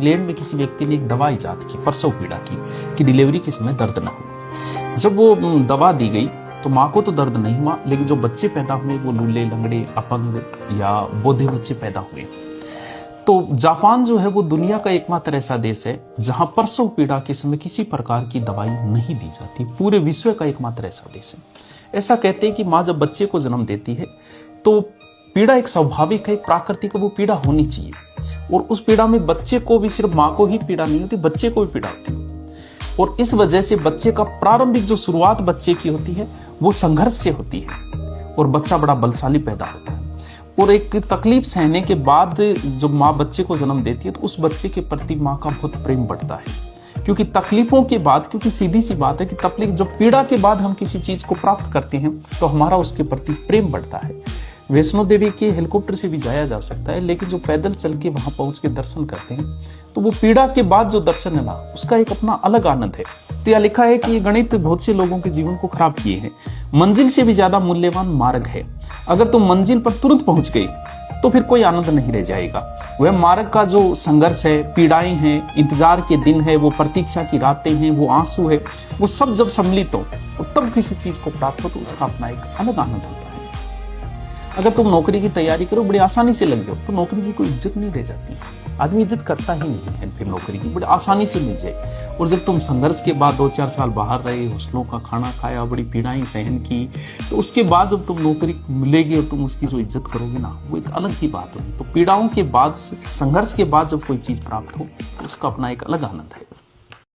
England में किसी व्यक्ति ने एक दवा इजाद की प्रसव पीड़ा की कि डिलीवरी के समय दर्द न हो। जब वो दवा दी गई तो माँ को तो दर्द नहीं हुआ, लेकिन जो बच्चे पैदा हुए वो लूले, लंगड़े, अपंग या बोधे बच्चे पैदा हुए। तो जापान जो है वो दुनिया का एकमात्र ऐसा देश है जहां प्रसव पीड़ा के समय किसी प्रकार की दवाई नहीं दी जाती। पूरे विश्व का एकमात्र ऐसा देश है। ऐसा कहते हैं कि माँ जब बच्चे को जन्म देती है तो पीड़ा एक स्वाभाविक है, एक प्राकृतिक, वो पीड़ा होनी चाहिए। और उस पीड़ा में बच्चे को भी, सिर्फ माँ को ही पीड़ा नहीं होती, बच्चे को भी पीड़ा होती है। और इस वजह से बच्चे का प्रारंभिक जो शुरुआत बच्चे की होती है वो संघर्ष से होती है और बच्चा बड़ा बलशाली पैदा होता है। और एक तकलीफ सहने के बाद जब माँ बच्चे को जन्म देती है तो उस बच्चे के प्रति माँ का बहुत प्रेम बढ़ता है, क्योंकि तकलीफों के बाद, क्योंकि सीधी सी बात है कि तकलीफ, जब पीड़ा के बाद हम किसी चीज को प्राप्त करते हैं तो हमारा उसके प्रति प्रेम बढ़ता है। वैष्णो देवी के हेलीकॉप्टर से भी जाया जा सकता है, लेकिन जो पैदल चल के वहां पहुंच के दर्शन करते हैं तो वो पीड़ा के बाद जो दर्शन है ना, उसका एक अपना अलग आनंद है। तो यह लिखा है कि ये गणित बहुत से लोगों के जीवन को खराब किए हैं। मंजिल से भी ज्यादा मूल्यवान मार्ग है। अगर तुम मंजिल पर तुरंत पहुंच गई तो फिर कोई आनंद नहीं रह जाएगा। वह मार्ग का जो संघर्ष है, पीड़ाएं हैं, इंतजार के दिन है, वो प्रतीक्षा की रातें हैं, वो आंसू है, वो सब जब सम्मिलित हो तब किसी चीज को प्राप्त हो तो उसका अपना एक अलग आनंद होता है। अगर तुम नौकरी की तैयारी करो, बड़ी आसानी से लग जाओ, तो नौकरी की कोई इज्जत नहीं रह जाती। आदमी इज्जत करता ही नहीं है फिर नौकरी की, बड़ी आसानी से मिल जाए। और जब तुम संघर्ष के बाद 2-4 साल बाहर रहे, हौसलों का खाना खाया, बड़ी पीड़ाएं सहन की, तो उसके बाद जब तुम नौकरी मिलेगी और तुम उसकी जो इज्जत करोगे ना, वो एक अलग ही बात होगी। तो पीड़ाओं के बाद, संघर्ष के बाद जब कोई चीज प्राप्त हो तो उसका अपना एक अलग आनंद है।